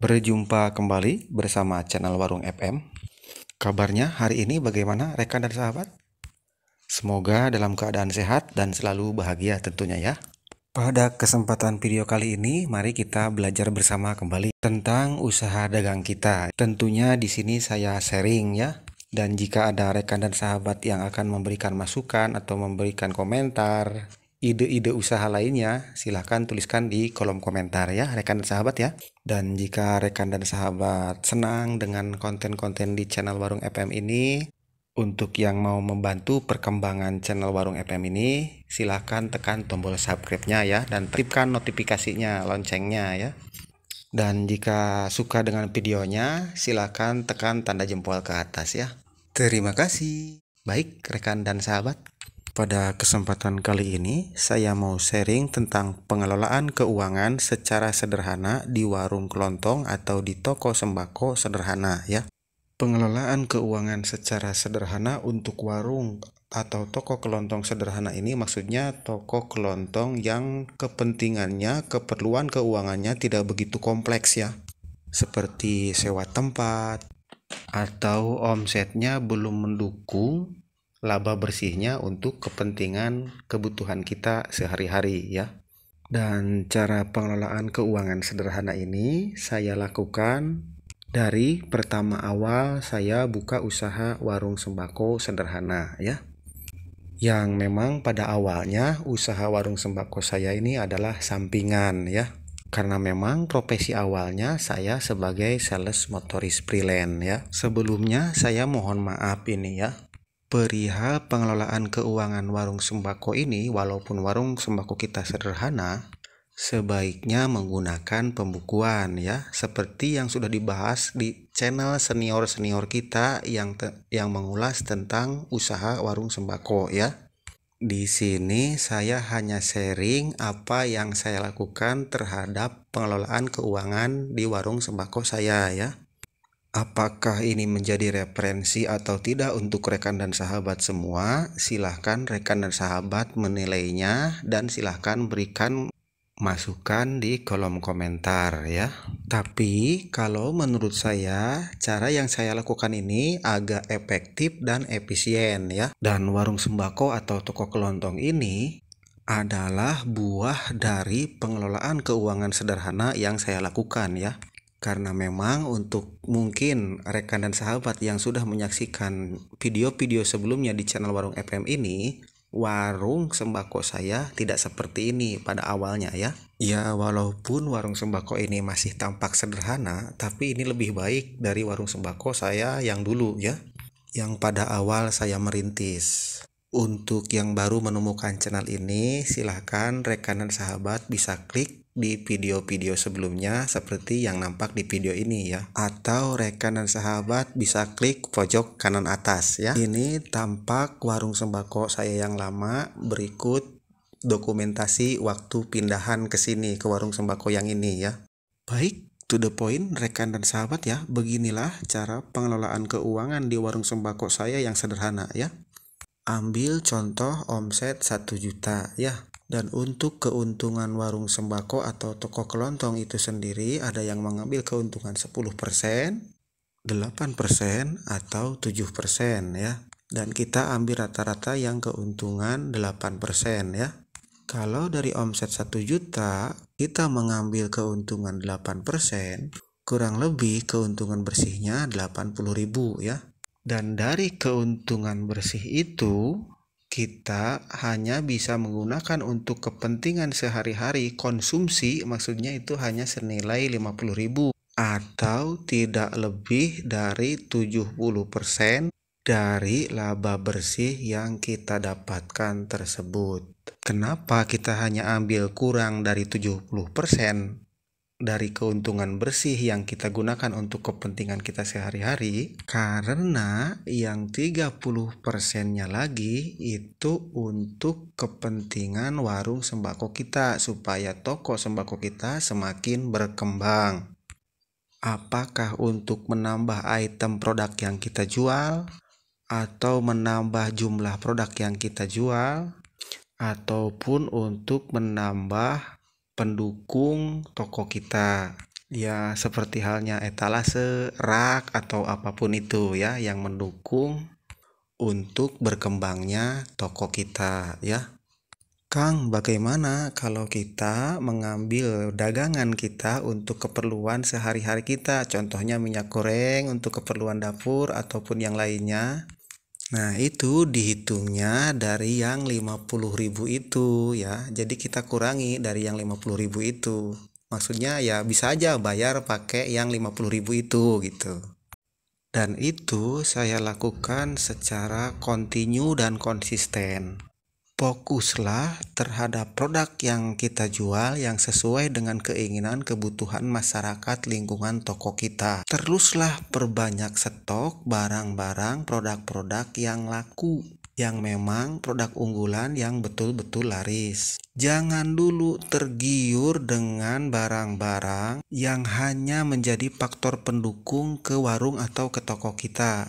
Berjumpa kembali bersama channel Warung FM. Kabarnya hari ini bagaimana rekan dan sahabat? Semoga dalam keadaan sehat dan selalu bahagia tentunya ya. Pada kesempatan video kali ini, mari kita belajar bersama kembali tentang usaha dagang kita. Tentunya di sini saya sharing ya. Dan jika ada rekan dan sahabat yang akan memberikan masukan atau memberikan komentar, ide-ide usaha lainnya, silahkan tuliskan di kolom komentar ya rekan dan sahabat ya. Dan jika rekan dan sahabat senang dengan konten-konten di channel Warung FM ini, untuk yang mau membantu perkembangan channel Warung FM ini, silahkan tekan tombol subscribe-nya ya, dan aktifkan notifikasinya, loncengnya ya. Dan jika suka dengan videonya, silahkan tekan tanda jempol ke atas ya. Terima kasih. Baik rekan dan sahabat, pada kesempatan kali ini saya mau sharing tentang pengelolaan keuangan secara sederhana di warung kelontong atau di toko sembako sederhana ya. Pengelolaan keuangan secara sederhana untuk warung atau toko kelontong sederhana ini maksudnya toko kelontong yang kepentingannya, keperluan keuangannya tidak begitu kompleks ya. Seperti sewa tempat atau omsetnya belum mendukung laba bersihnya untuk kepentingan kebutuhan kita sehari-hari ya. Dan cara pengelolaan keuangan sederhana ini saya lakukan dari pertama awal saya buka usaha warung sembako sederhana ya. Yang memang pada awalnya usaha warung sembako saya ini adalah sampingan ya. Karena memang profesi awalnya saya sebagai sales motoris freelance ya. Sebelumnya saya mohon maaf ini ya. Perihal pengelolaan keuangan warung sembako ini, walaupun warung sembako kita sederhana, sebaiknya menggunakan pembukuan ya, seperti yang sudah dibahas di channel senior-senior kita yang mengulas tentang usaha warung sembako ya. Di sini saya hanya sharing apa yang saya lakukan terhadap pengelolaan keuangan di warung sembako saya ya. Apakah ini menjadi referensi atau tidak untuk rekan dan sahabat semua? Silahkan rekan dan sahabat menilainya dan silahkan berikan masukan di kolom komentar ya. Tapi kalau menurut saya cara yang saya lakukan ini agak efektif dan efisien ya. Dan warung sembako atau toko kelontong ini adalah buah dari pengelolaan keuangan sederhana yang saya lakukan ya. Karena memang untuk mungkin rekan dan sahabat yang sudah menyaksikan video-video sebelumnya di channel Warung FM ini, warung sembako saya tidak seperti ini pada awalnya ya. Ya walaupun warung sembako ini masih tampak sederhana, tapi ini lebih baik dari warung sembako saya yang dulu ya, yang pada awal saya merintis. Untuk yang baru menemukan channel ini, silahkan rekan dan sahabat bisa klik di video-video sebelumnya seperti yang nampak di video ini ya. Atau rekan dan sahabat bisa klik pojok kanan atas ya. Ini tampak warung sembako saya yang lama, berikut dokumentasi waktu pindahan ke sini ke warung sembako yang ini ya. Baik, to the point rekan dan sahabat ya. Beginilah cara pengelolaan keuangan di warung sembako saya yang sederhana ya. Ambil contoh omset 1 juta ya. Dan untuk keuntungan warung sembako atau toko kelontong itu sendiri ada yang mengambil keuntungan 10%, 8%, atau 7% ya. Dan kita ambil rata-rata yang keuntungan 8% ya. Kalau dari omset 1 juta kita mengambil keuntungan 8%, kurang lebih keuntungan bersihnya 80.000 ya. Dan dari keuntungan bersih itu kita hanya bisa menggunakan untuk kepentingan sehari-hari konsumsi, maksudnya itu hanya senilai 50.000 atau tidak lebih dari 70% dari laba bersih yang kita dapatkan tersebut. Kenapa kita hanya ambil kurang dari 70% dari keuntungan bersih yang kita gunakan untuk kepentingan kita sehari-hari? Karena yang 30%-nya lagi itu untuk kepentingan warung sembako kita supaya toko sembako kita semakin berkembang. Apakah untuk menambah item produk yang kita jual, atau menambah jumlah produk yang kita jual, ataupun untuk menambah pendukung toko kita. Ya, seperti halnya etalase, rak, atau apapun itu ya yang mendukung untuk berkembangnya toko kita ya. Kang, bagaimana kalau kita mengambil dagangan kita untuk keperluan sehari-hari kita, contohnya minyak goreng untuk keperluan dapur ataupun yang lainnya? Nah, itu dihitungnya dari yang 50.000 itu ya. Jadi kita kurangi dari yang 50.000 itu. Maksudnya ya bisa aja bayar pakai yang 50.000 itu gitu. Dan itu saya lakukan secara kontinu dan konsisten. Fokuslah terhadap produk yang kita jual yang sesuai dengan keinginan kebutuhan masyarakat lingkungan toko kita. Teruslah perbanyak stok barang-barang produk-produk yang laku, yang memang produk unggulan yang betul-betul laris. Jangan dulu tergiur dengan barang-barang yang hanya menjadi faktor pendukung ke warung atau ke toko kita.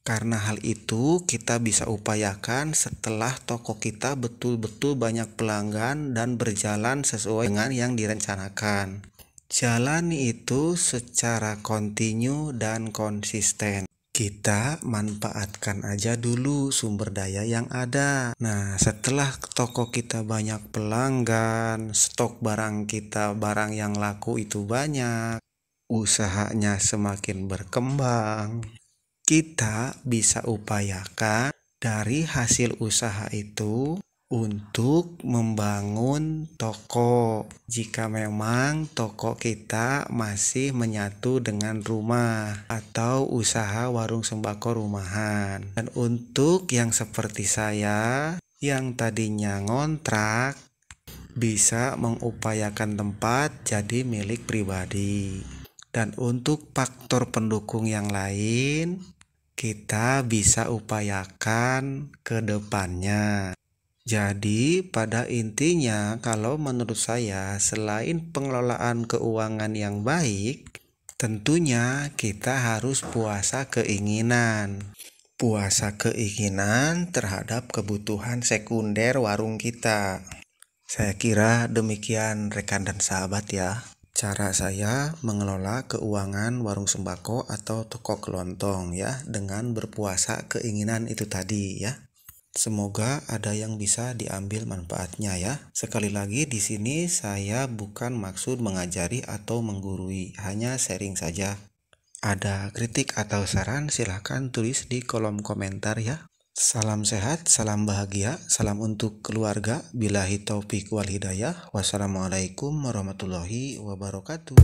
Karena hal itu kita bisa upayakan setelah toko kita betul-betul banyak pelanggan dan berjalan sesuai dengan yang direncanakan. Jalani itu secara kontinu dan konsisten. Kita manfaatkan aja dulu sumber daya yang ada. Nah, setelah toko kita banyak pelanggan, stok barang kita, barang yang laku itu banyak, usahanya semakin berkembang. Kita bisa upayakan dari hasil usaha itu untuk membangun toko. Jika memang toko kita masih menyatu dengan rumah atau usaha warung sembako rumahan. Dan untuk yang seperti saya yang tadinya ngontrak bisa mengupayakan tempat jadi milik pribadi. Dan untuk faktor pendukung yang lain, kita bisa upayakan ke depannya. Jadi pada intinya kalau menurut saya selain pengelolaan keuangan yang baik, tentunya kita harus puasa keinginan. Puasa keinginan terhadap kebutuhan sekunder warung kita. Saya kira demikian rekan dan sahabat ya. Cara saya mengelola keuangan warung sembako atau toko kelontong ya dengan berpuasa keinginan itu tadi ya. Semoga ada yang bisa diambil manfaatnya ya. Sekali lagi di sini saya bukan maksud mengajari atau menggurui, hanya sharing saja. Ada kritik atau saran silahkan tulis di kolom komentar ya. Salam sehat, salam bahagia, salam untuk keluarga. Billahi taufik wal hidayah. Wassalamualaikum warahmatullahi wabarakatuh.